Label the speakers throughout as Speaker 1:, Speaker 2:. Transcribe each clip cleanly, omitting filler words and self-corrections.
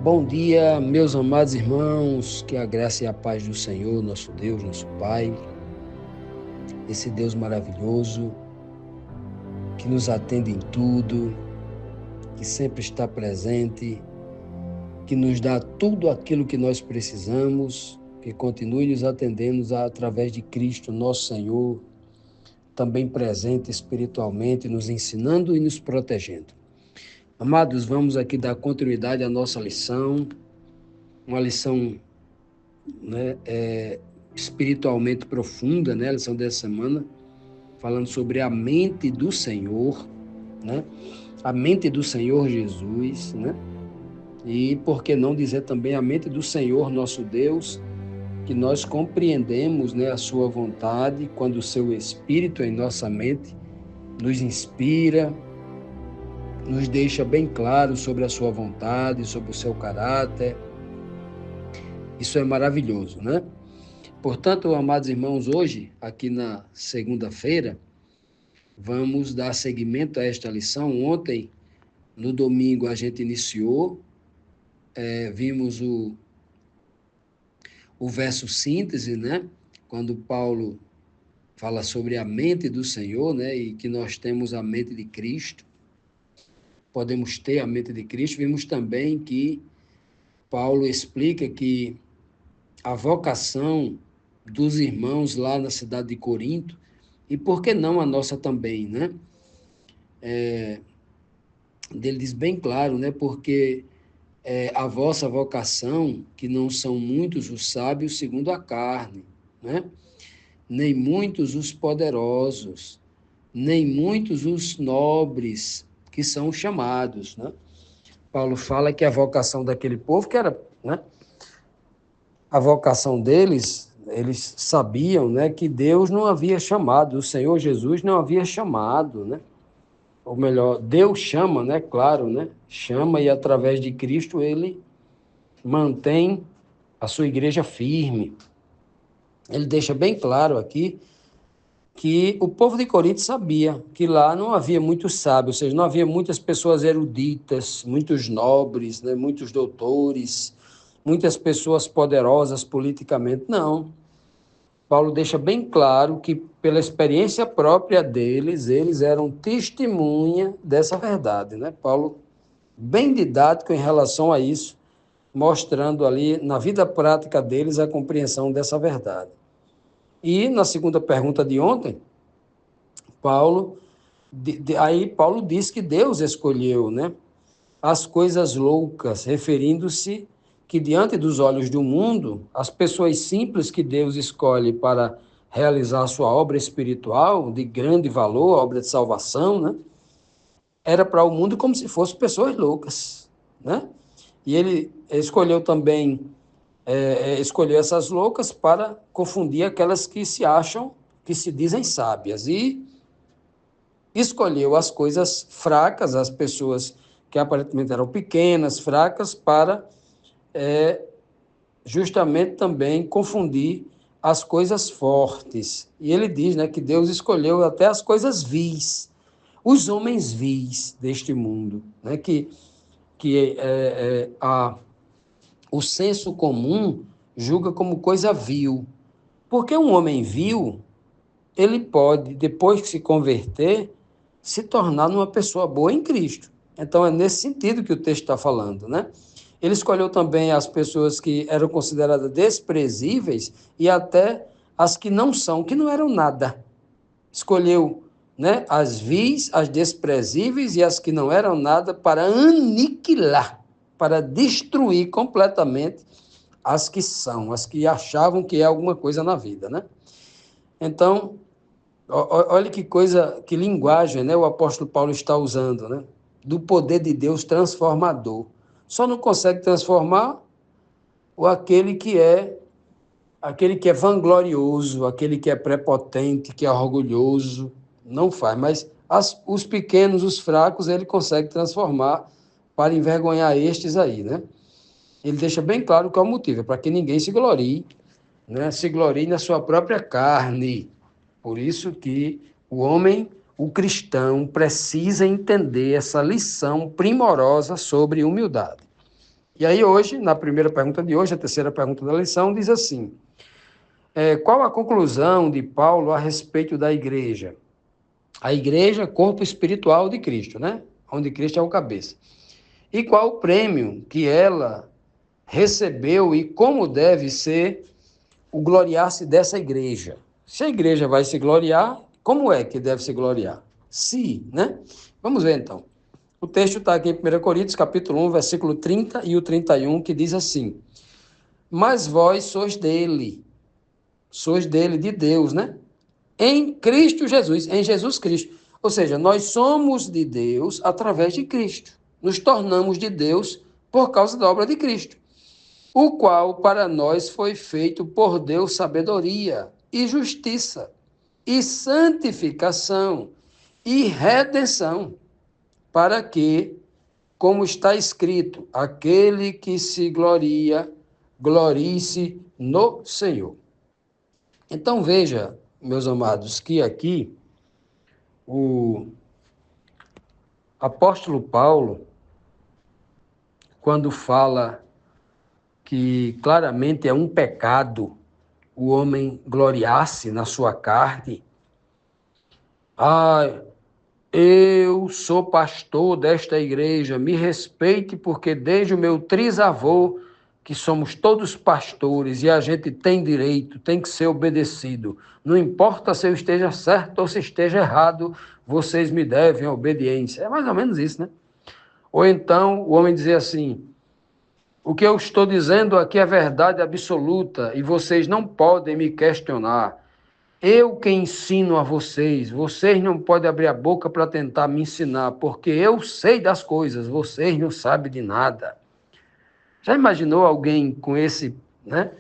Speaker 1: Bom dia, meus amados irmãos, que a graça e a paz do Senhor, nosso Deus, nosso Pai, esse Deus maravilhoso, que nos atende em tudo, que sempre está presente, que nos dá tudo aquilo que nós precisamos, que continue nos atendendo através de Cristo, nosso Senhor, também presente espiritualmente, nos ensinando e nos protegendo. Amados, vamos aqui dar continuidade à nossa lição, uma lição espiritualmente profunda, né? A lição dessa semana, falando sobre a mente do Senhor, né? A mente do Senhor Jesus, né? E por que não dizer também a mente do Senhor nosso Deus, que nós compreendemos, né, a sua vontade quando o seu Espírito em nossa mente nos inspira, nos deixa bem claro sobre a sua vontade, sobre o seu caráter. Isso é maravilhoso, né? Portanto, amados irmãos, hoje, aqui na segunda-feira, vamos dar seguimento a esta lição. Ontem, no domingo, a gente iniciou, vimos o verso síntese, né? Quando Paulo fala sobre a mente do Senhor, né? E que nós temos a mente de Cristo, podemos ter a mente de Cristo. Vimos também que Paulo explica que a vocação dos irmãos lá na cidade de Corinto, e por que não a nossa também, né? Ele diz bem claro, né? Porque a vossa vocação, que não são muitos os sábios segundo a carne, né? Nem muitos os poderosos, nem muitos os nobres que são chamados, né? Paulo fala que a vocação daquele povo, que era, né? A vocação deles, eles sabiam, né, que Deus não havia chamado, o Senhor Jesus não havia chamado, né? Ou melhor, Deus chama, né? Claro, né? Chama e através de Cristo ele mantém a sua igreja firme. Ele deixa bem claro aqui que o povo de Corinto sabia que lá não havia muitos sábios, ou seja, não havia muitas pessoas eruditas, muitos nobres, né? Muitos doutores, muitas pessoas poderosas politicamente. Não. Paulo deixa bem claro que, pela experiência própria deles, eles eram testemunha dessa verdade, né? Paulo, bem didático em relação a isso, mostrando ali na vida prática deles a compreensão dessa verdade. E na segunda pergunta de ontem, Paulo, aí Paulo diz que Deus escolheu, né, as coisas loucas, referindo-se que diante dos olhos do mundo, as pessoas simples que Deus escolhe para realizar a sua obra espiritual de grande valor, a obra de salvação, né, era para o mundo como se fossem pessoas loucas, né? E ele escolheu também, escolheu essas loucas para confundir aquelas que se acham, que se dizem sábias. E escolheu as coisas fracas, as pessoas que aparentemente eram pequenas, fracas, para justamente também confundir as coisas fortes. E ele diz, né, que Deus escolheu até as coisas vis, os homens vis deste mundo, né, o senso comum julga como coisa vil. Porque um homem vil, ele pode, depois que se converter, se tornar uma pessoa boa em Cristo. Então, é nesse sentido que o texto está falando, né? Ele escolheu também as pessoas que eram consideradas desprezíveis e até as que não são, que não eram nada. Escolheu, né, as vis, as desprezíveis e as que não eram nada para aniquilar, para destruir completamente as que são, as que achavam que é alguma coisa na vida, né? Então, olha que coisa, que linguagem, né, o apóstolo Paulo está usando, né? Do poder de Deus transformador. Só não consegue transformar aquele que é vanglorioso, aquele que é prepotente, que é orgulhoso, não faz. Mas os pequenos, os fracos, ele consegue transformar para envergonhar estes aí, né? Ele deixa bem claro qual é o motivo, é para que ninguém se glorie, né? Se glorie na sua própria carne. Por isso que o homem, o cristão, precisa entender essa lição primorosa sobre humildade. E aí hoje, na primeira pergunta de hoje, a terceira pergunta da lição, diz assim, qual a conclusão de Paulo a respeito da igreja? A igreja, corpo espiritual de Cristo, né? Onde Cristo é o cabeça. E qual o prêmio que ela recebeu e como deve ser o gloriar-se dessa igreja? Se a igreja vai se gloriar, como é que deve se gloriar? Se, né? Vamos ver então. O texto está aqui em 1 Coríntios, capítulo 1, versículo 30 e o 31, que diz assim, mas vós sois dele, de Deus, né? Em Cristo Jesus, em Jesus Cristo. Ou seja, nós somos de Deus através de Cristo. Nos tornamos de Deus por causa da obra de Cristo, o qual para nós foi feito por Deus sabedoria e justiça e santificação e redenção, para que, como está escrito, aquele que se gloria, glorie-se no Senhor. Então veja, meus amados, que aqui o apóstolo Paulo, quando fala que claramente é um pecado o homem gloriar-se na sua carne, eu sou pastor desta igreja, me respeite porque desde o meu trisavô, que somos todos pastores e a gente tem direito, tem que ser obedecido. Não importa se eu esteja certo ou se esteja errado, vocês me devem obediência. É mais ou menos isso, né? Ou então o homem dizer assim, o que eu estou dizendo aqui é verdade absoluta e vocês não podem me questionar. Eu que ensino a vocês, vocês não podem abrir a boca para tentar me ensinar, porque eu sei das coisas, vocês não sabem de nada. Já imaginou alguém com esse, né?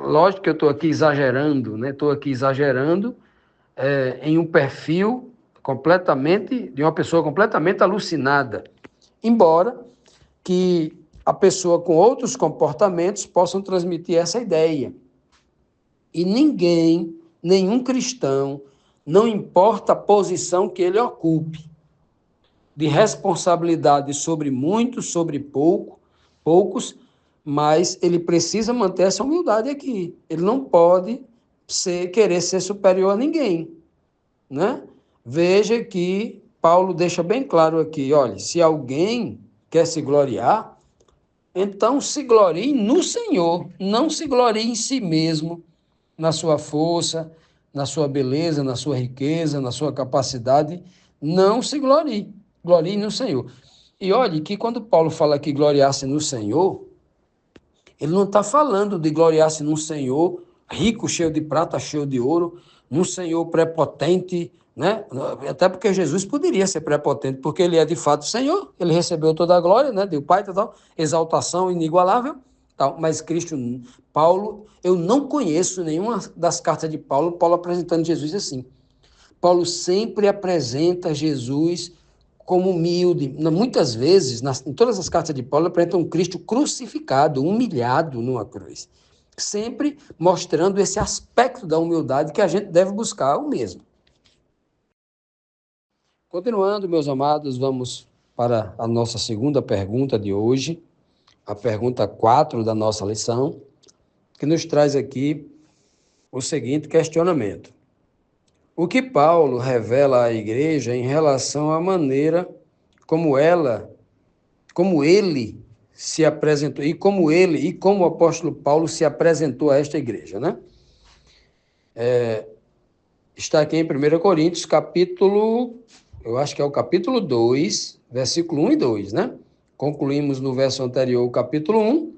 Speaker 1: Lógico que eu estou aqui exagerando, né? Estou aqui exagerando em um perfil completamente, de uma pessoa completamente alucinada. Embora que a pessoa com outros comportamentos possam transmitir essa ideia. E ninguém, nenhum cristão, não importa a posição que ele ocupe, de responsabilidade sobre muitos, sobre poucos, mas ele precisa manter essa humildade aqui. Ele não pode querer ser superior a ninguém, né? Veja que Paulo deixa bem claro aqui, olha, se alguém quer se gloriar, então se glorie no Senhor, não se glorie em si mesmo, na sua força, na sua beleza, na sua riqueza, na sua capacidade, não se glorie, glorie no Senhor. E olhe que quando Paulo fala que gloriar-se no Senhor, ele não está falando de gloriar-se num Senhor rico, cheio de prata, cheio de ouro, num Senhor prepotente, né? Até porque Jesus poderia ser prepotente, porque ele é de fato Senhor, ele recebeu toda a glória, né? Do Pai, tal, exaltação inigualável, tal. Mas Cristo, Paulo, eu não conheço nenhuma das cartas de Paulo, Paulo apresentando Jesus assim. Paulo sempre apresenta Jesus como humilde. Muitas vezes, em todas as cartas de Paulo, apresenta um Cristo crucificado, humilhado numa cruz. Sempre mostrando esse aspecto da humildade que a gente deve buscar o mesmo. Continuando, meus amados, vamos para a nossa segunda pergunta de hoje, a pergunta 4 da nossa lição, que nos traz aqui o seguinte questionamento. O que Paulo revela à igreja em relação à maneira como ele se apresentou, e como o apóstolo Paulo se apresentou a esta igreja, né? Está aqui em 1 Coríntios, eu acho que é o capítulo 2, versículo 1 e 2, né? Concluímos no verso anterior o capítulo 1,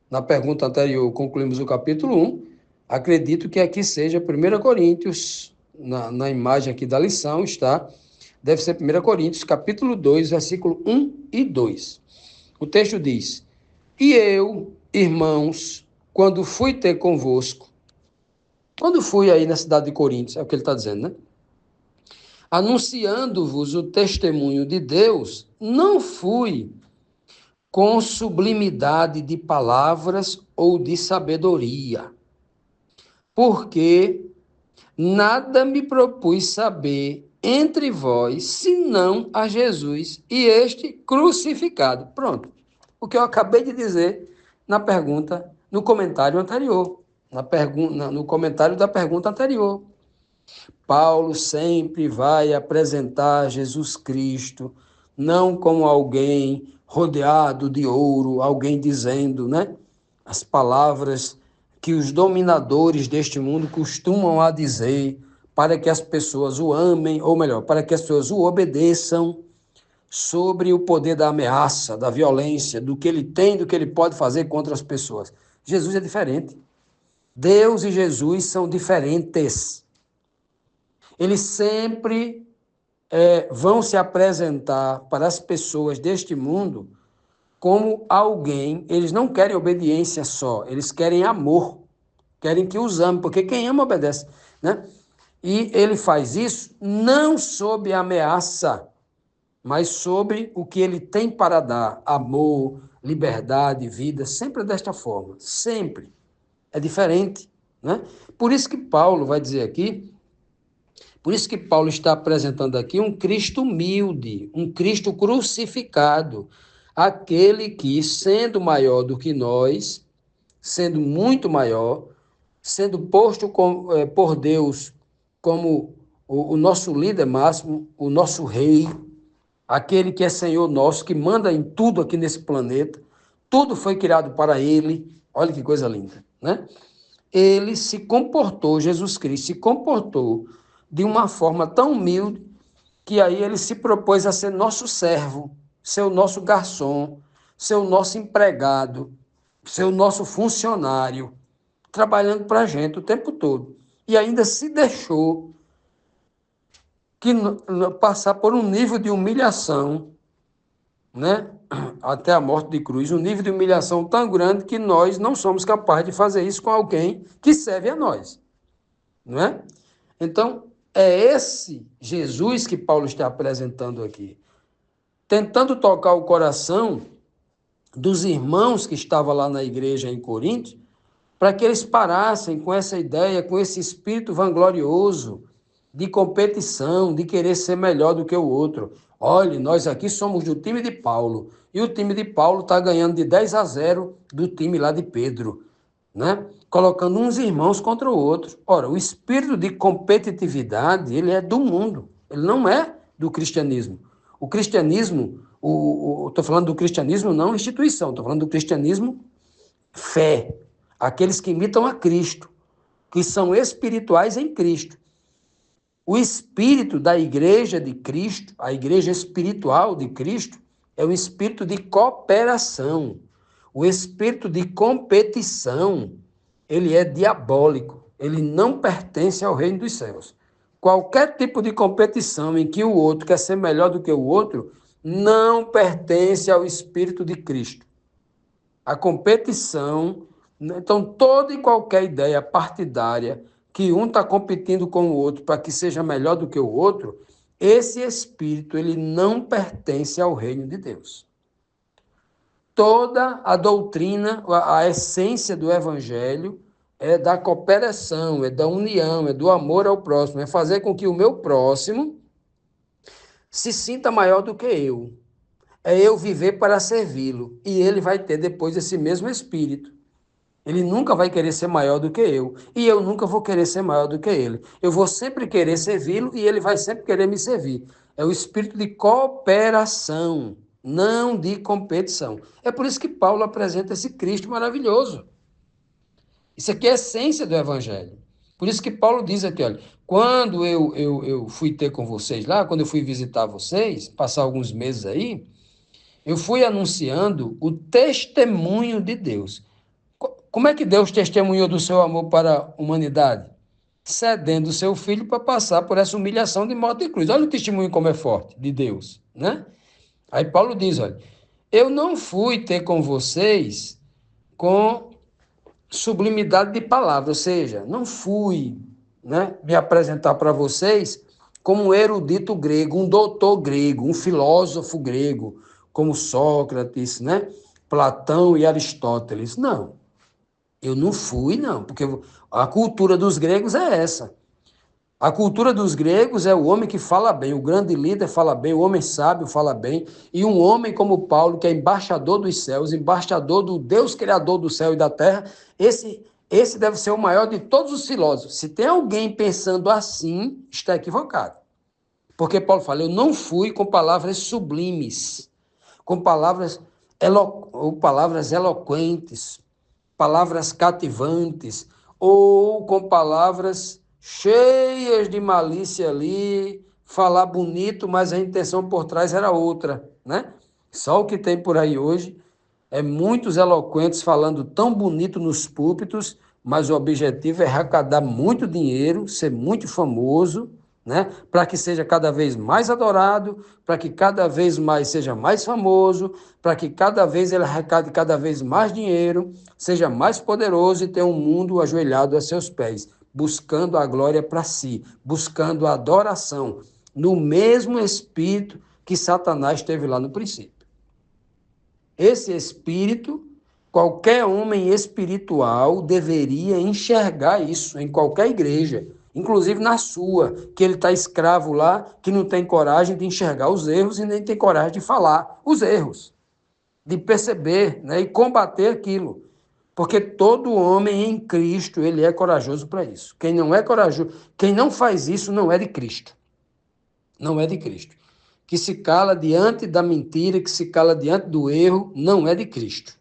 Speaker 1: na pergunta anterior concluímos o capítulo 1, acredito que aqui seja 1 Coríntios, na imagem aqui da lição deve ser 1 Coríntios, capítulo 2, versículo 1 e 2. O texto diz, e eu, irmãos, quando fui ter convosco, quando fui aí na cidade de Coríntios, é o que ele está dizendo, né? Anunciando-vos o testemunho de Deus, não fui com sublimidade de palavras ou de sabedoria, porque nada me propus saber entre vós, senão a Jesus e este crucificado. Pronto. o que eu acabei de dizer no comentário anterior, no comentário da pergunta anterior. Paulo sempre vai apresentar Jesus Cristo, não como alguém rodeado de ouro, alguém dizendo, né, as palavras que os dominadores deste mundo costumam a dizer para que as pessoas o amem, ou melhor, para que as pessoas o obedeçam, sobre o poder da ameaça, da violência, do que ele tem, do que ele pode fazer contra as pessoas. Jesus é diferente. Deus e Jesus são diferentes. Eles sempre vão se apresentar para as pessoas deste mundo como alguém. Eles não querem obediência só, eles querem amor, querem que os ame, porque quem ama obedece, né? E ele faz isso não sob ameaça, mas sobre o que ele tem para dar: amor, liberdade, vida, sempre desta forma, sempre. É diferente, né? Por isso que Paulo vai dizer aqui, por isso que Paulo está apresentando aqui um Cristo humilde, um Cristo crucificado, aquele que, sendo maior do que nós, sendo muito maior, sendo posto por Deus como o nosso líder máximo, o nosso rei, aquele que é Senhor nosso, que manda em tudo aqui nesse planeta, tudo foi criado para ele. Olha que coisa linda, né? Ele se comportou, Jesus Cristo se comportou de uma forma tão humilde que aí ele se propôs a ser nosso servo, ser o nosso garçom, ser o nosso empregado, ser o nosso funcionário, trabalhando para a gente o tempo todo. E ainda se deixou passar por um nível de humilhação, né? Até a morte de cruz, um nível de humilhação tão grande que nós não somos capazes de fazer isso com alguém que serve a nós, não é? Então, é esse Jesus que Paulo está apresentando aqui, tentando tocar o coração dos irmãos que estavam lá na igreja em Corinto, para que eles parassem com essa ideia, com esse espírito vanglorioso de competição, de querer ser melhor do que o outro. Olha, nós aqui somos do time de Paulo, e o time de Paulo está ganhando de 10-0 do time lá de Pedro, né? Colocando uns irmãos contra o outro. Ora, o espírito de competitividade, ele é do mundo, ele não é do cristianismo. O cristianismo, estou falando do cristianismo não instituição, estou falando do cristianismo fé, aqueles que imitam a Cristo, que são espirituais em Cristo. O espírito da igreja de Cristo, a igreja espiritual de Cristo, é um espírito de cooperação. O espírito de competição, ele é diabólico, ele não pertence ao reino dos céus. Qualquer tipo de competição em que o outro quer ser melhor do que o outro, não pertence ao espírito de Cristo. A competição, então toda e qualquer ideia partidária que um está competindo com o outro para que seja melhor do que o outro, esse espírito ele não pertence ao reino de Deus. Toda a doutrina, a essência do evangelho é da cooperação, é da união, é do amor ao próximo, é fazer com que o meu próximo se sinta maior do que eu. É eu viver para servi-lo. E ele vai ter depois esse mesmo espírito. Ele nunca vai querer ser maior do que eu. E eu nunca vou querer ser maior do que ele. Eu vou sempre querer servi-lo e ele vai sempre querer me servir. É o espírito de cooperação, não de competição. É por isso que Paulo apresenta esse Cristo maravilhoso. Isso aqui é a essência do evangelho. Por isso que Paulo diz aqui, olha, quando eu fui ter com vocês lá, quando eu fui visitar vocês, passar alguns meses aí, eu fui anunciando o testemunho de Deus. Como é que Deus testemunhou do seu amor para a humanidade? Cedendo o seu filho para passar por essa humilhação de morte e cruz. Olha o testemunho como é forte de Deus, né? Aí Paulo diz, olha, eu não fui ter com vocês com sublimidade de palavra, ou seja, não fui, né, me apresentar para vocês como um erudito grego, um doutor grego, um filósofo grego, como Sócrates, né, Platão e Aristóteles. Não, eu não fui, não, porque a cultura dos gregos é essa. A cultura dos gregos é o homem que fala bem, o grande líder fala bem, o homem sábio fala bem, e um homem como Paulo, que é embaixador dos céus, embaixador do Deus Criador do céu e da terra, esse deve ser o maior de todos os filósofos. Se tem alguém pensando assim, está equivocado. Porque Paulo fala, eu não fui com palavras sublimes, com palavras eloquentes, palavras cativantes, ou com palavras cheias de malícia ali, falar bonito, mas a intenção por trás era outra, né? Só o que tem por aí hoje é muitos eloquentes falando tão bonito nos púlpitos, mas o objetivo é arrecadar muito dinheiro, ser muito famoso, né? Para que seja cada vez mais adorado, para que cada vez mais seja mais famoso, para que cada vez ele arrecade cada vez mais dinheiro, seja mais poderoso e tenha um mundo ajoelhado a seus pés, buscando a glória para si, buscando a adoração, no mesmo espírito que Satanás teve lá no princípio. Esse espírito, qualquer homem espiritual deveria enxergar isso em qualquer igreja, inclusive na sua, que ele está escravo lá, que não tem coragem de enxergar os erros e nem tem coragem de falar os erros, de perceber, né, e combater aquilo. Porque todo homem em Cristo, ele é corajoso para isso. Quem não é corajoso, quem não faz isso não é de Cristo. Não é de Cristo. Que se cala diante da mentira, que se cala diante do erro, não é de Cristo.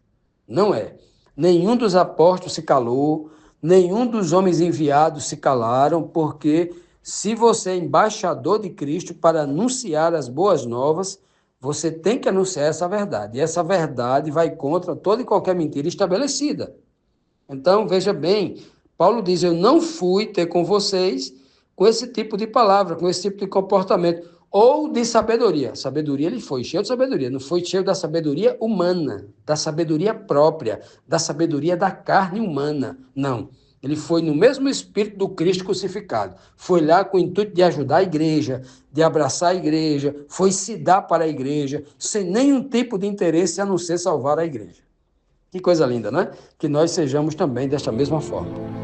Speaker 1: Não é. Nenhum dos apóstolos se calou, nenhum dos homens enviados se calaram, porque se você é embaixador de Cristo para anunciar as boas novas, você tem que anunciar essa verdade. E essa verdade vai contra toda e qualquer mentira estabelecida. Então, veja bem, Paulo diz, eu não fui ter com vocês com esse tipo de palavra, com esse tipo de comportamento, ou de sabedoria. Sabedoria ele foi cheio de sabedoria, não foi cheio da sabedoria humana, da sabedoria própria, da sabedoria da carne humana, não. Ele foi no mesmo espírito do Cristo crucificado. Foi lá com o intuito de ajudar a igreja, de abraçar a igreja, foi se dar para a igreja, sem nenhum tipo de interesse a não ser salvar a igreja. Que coisa linda, né? Que nós sejamos também desta mesma forma.